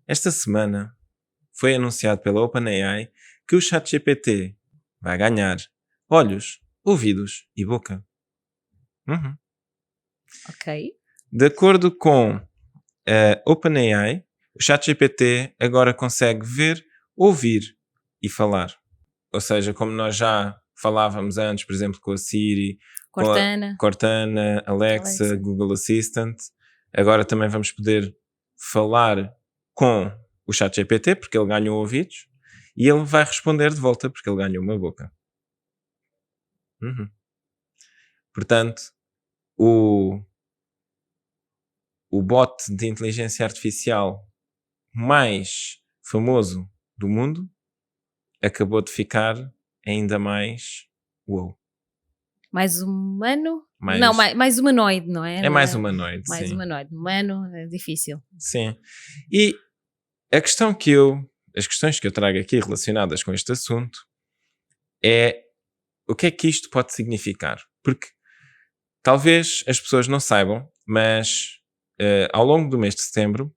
Esta semana foi anunciado pela OpenAI que o ChatGPT vai ganhar olhos, ouvidos e boca. Ok. De acordo com a OpenAI, o ChatGPT agora consegue ver, ouvir e falar. Ou seja, como nós já falávamos antes, por exemplo, com a Siri, Cortana. com a Cortana, Alexa, Google Assistant, agora também vamos poder falar com o ChatGPT, porque ele ganhou ouvidos, e ele vai responder de volta, porque ele ganhou uma boca. Portanto, o bot de inteligência artificial mais famoso do mundo acabou de ficar ainda mais wow. Mais humano? Não, mais humanoide, não é? É mais humanoide, mais sim. humanoide. Humano é difícil. Sim. E as questões que eu trago aqui relacionadas com este assunto é o que é que isto pode significar? Porque talvez as pessoas não saibam, mas ao longo do mês de setembro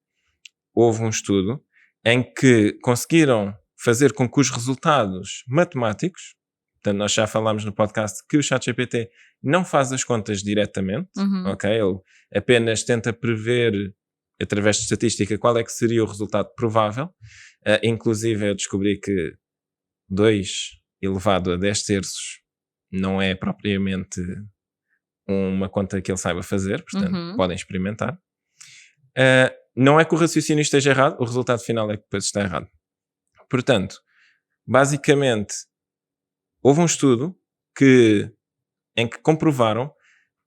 houve um estudo em que conseguiram fazer com que os resultados matemáticos, portanto nós já falámos no podcast que o ChatGPT não faz as contas diretamente, ok? Ele apenas tenta prever através de estatística qual é que seria o resultado provável. Inclusive eu descobri que 2 elevado a 10 terços não é propriamente uma conta que ele saiba fazer, portanto podem experimentar. Não é que o raciocínio esteja errado, o resultado final é que depois está errado. Portanto, basicamente, houve um estudo em que comprovaram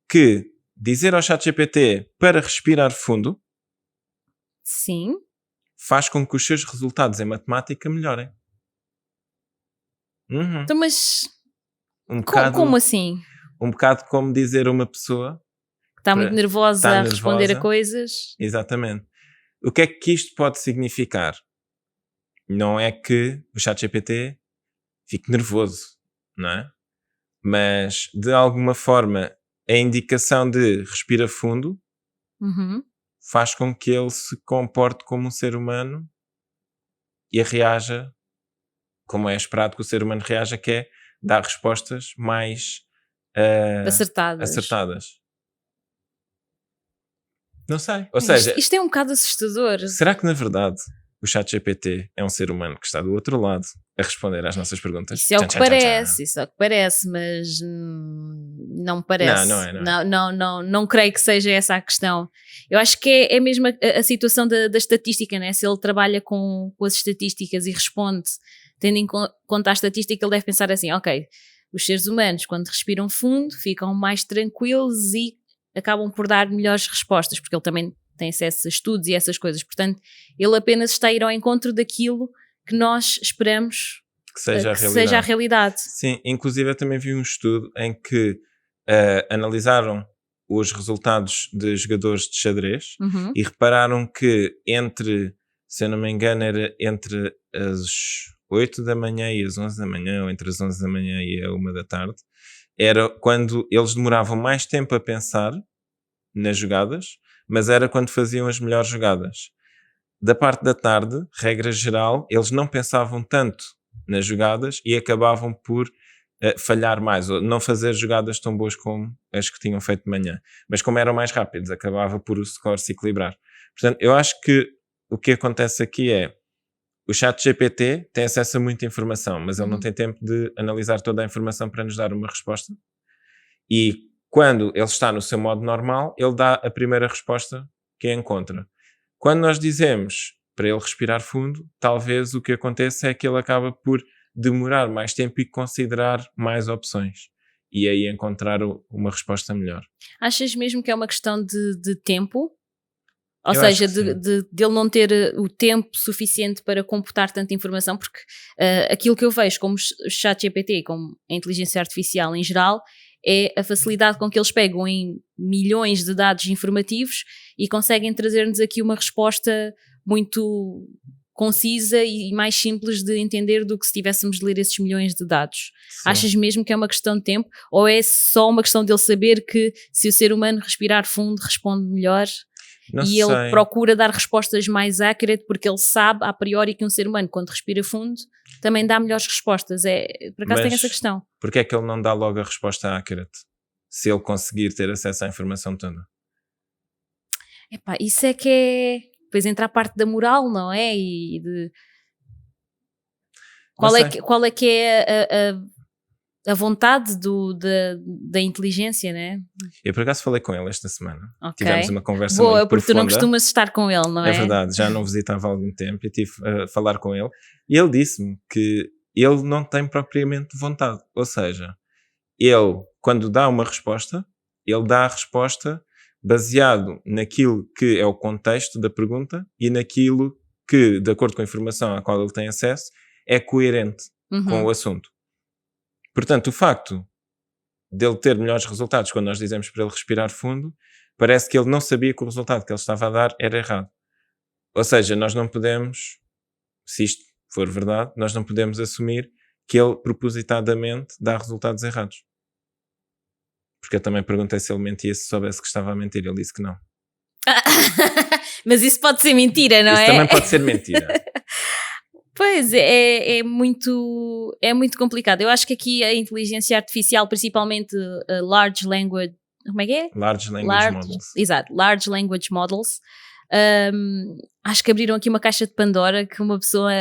que dizer ao ChatGPT para respirar fundo Sim. faz com que os seus resultados em matemática melhorem. Então, mas Como assim? Um bocado como dizer a uma pessoa que está muito nervosa a responder a coisas. Exatamente. O que é que isto pode significar? Não é que o ChatGPT fique nervoso, não é? Mas, de alguma forma, a indicação de respira fundo faz com que ele se comporte como um ser humano e reaja como é esperado que o ser humano reaja, que é dar respostas mais acertadas. Não sei. Ou seja, isto é um bocado assustador. Será que, na verdade, o ChatGPT é um ser humano que está do outro lado a responder às nossas perguntas? Isso é o que parece, mas não parece. Não é. Não creio que seja essa a questão. Eu acho que é mesmo a situação da estatística, né? Se ele trabalha com as estatísticas e responde, tendo em conta a estatística, ele deve pensar assim, ok, os seres humanos, quando respiram fundo, ficam mais tranquilos e acabam por dar melhores respostas, porque ele também tem acesso a estudos e essas coisas. Portanto, ele apenas está a ir ao encontro daquilo que nós esperamos que seja a realidade. Sim, inclusive eu também vi um estudo em que analisaram os resultados de jogadores de xadrez e repararam que se eu não me engano, era entre as 8 da manhã e as 11 da manhã, ou entre as 11 da manhã e a 1 da tarde, era quando eles demoravam mais tempo a pensar nas jogadas, mas era quando faziam as melhores jogadas. Da parte da tarde, regra geral, eles não pensavam tanto nas jogadas e acabavam por falhar mais, ou não fazer jogadas tão boas como as que tinham feito de manhã. Mas como eram mais rápidos, acabava por o score se equilibrar. Portanto, eu acho que o que acontece aqui é o ChatGPT tem acesso a muita informação, mas ele não tem tempo de analisar toda a informação para nos dar uma resposta. E quando ele está no seu modo normal, ele dá a primeira resposta que encontra. Quando nós dizemos para ele respirar fundo, talvez o que aconteça é que ele acaba por demorar mais tempo e considerar mais opções. E aí encontrar uma resposta melhor. Achas mesmo que é uma questão de tempo? Ou seja, de ele não ter o tempo suficiente para computar tanta informação, porque aquilo que eu vejo como o ChatGPT, como a inteligência artificial em geral, é a facilidade com que eles pegam em milhões de dados informativos e conseguem trazer-nos aqui uma resposta muito concisa e mais simples de entender do que se tivéssemos de ler esses milhões de dados. Sim. Achas mesmo que é uma questão de tempo? Ou é só uma questão dele saber que se o ser humano respirar fundo responde melhor e ele procura dar respostas mais accurate porque ele sabe a priori que um ser humano, quando respira fundo, também dá melhores respostas. Por acaso tem essa questão. Porquê é que ele não dá logo a resposta accurate? Se ele conseguir ter acesso à informação toda? Epá, isso é que é... Depois entra a parte da moral, não é? E de... Qual é que é a vontade da inteligência, né? Eu por acaso falei com ele esta semana. Okay. Tivemos uma conversa boa, muito porque profunda. Tu não costumas estar com ele, não é? É verdade, já não visitava há algum tempo e tive a falar com ele. E ele disse-me que ele não tem propriamente vontade. Ou seja, ele, quando dá uma resposta, ele dá a resposta baseado naquilo que é o contexto da pergunta e naquilo que, de acordo com a informação à qual ele tem acesso, é coerente com o assunto. Portanto, o facto dele ter melhores resultados quando nós dizemos para ele respirar fundo, parece que ele não sabia que o resultado que ele estava a dar era errado. Ou seja, nós não podemos, se isto for verdade, nós não podemos assumir que ele propositadamente dá resultados errados. Porque eu também perguntei se ele mentia, se soubesse que estava a mentir. Ele disse que não. Mas isso pode ser mentira, não isso é? Isso também pode ser mentira. Pois, é muito complicado. Eu acho que aqui a inteligência artificial, principalmente large language... Como é que é? Large language models. Exato, large language models. Acho que abriram aqui uma caixa de Pandora que uma pessoa,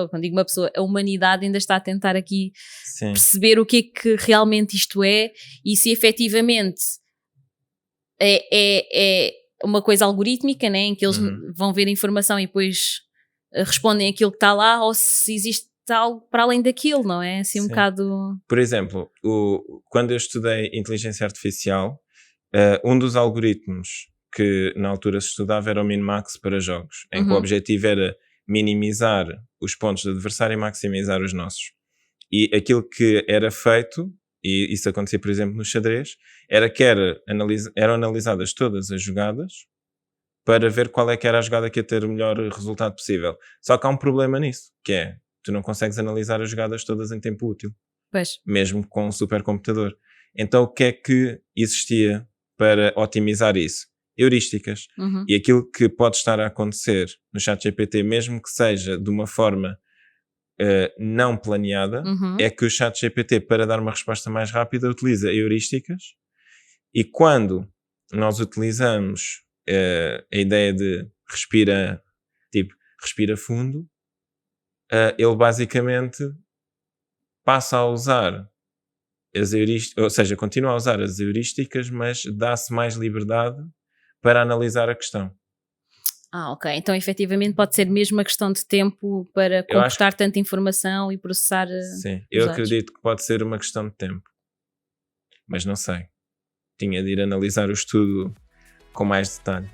quando digo uma pessoa, a humanidade ainda está a tentar aqui perceber o que é que realmente isto é e se efetivamente é uma coisa algorítmica, né, em que eles vão ver a informação e depois respondem aquilo que está lá, ou se existe algo para além daquilo, não é? Assim um bocado... Por exemplo, quando eu estudei inteligência artificial, um dos algoritmos que na altura se estudava era o min-max para jogos, em que o objetivo era minimizar os pontos do adversário e maximizar os nossos. E aquilo que era feito, e isso acontecia por exemplo no xadrez, era que eram analisadas todas as jogadas para ver qual é que era a jogada que ia ter o melhor resultado possível. Só que há um problema nisso, que é, tu não consegues analisar as jogadas todas em tempo útil. Pois. Mesmo com um supercomputador. Então o que é que existia para otimizar isso? Heurísticas. E aquilo que pode estar a acontecer no ChatGPT, mesmo que seja de uma forma não planeada, é que o ChatGPT, para dar uma resposta mais rápida, utiliza heurísticas, e quando nós utilizamos a ideia de respira fundo, ele basicamente passa a usar as heurísticas, ou seja, continua a usar as heurísticas, mas dá-se mais liberdade para analisar a questão. Ok. Então efetivamente pode ser mesmo uma questão de tempo para computar tanta informação e processar. Sim, eu acredito que pode ser uma questão de tempo, mas não sei. Tinha de ir analisar o estudo com mais detalhe.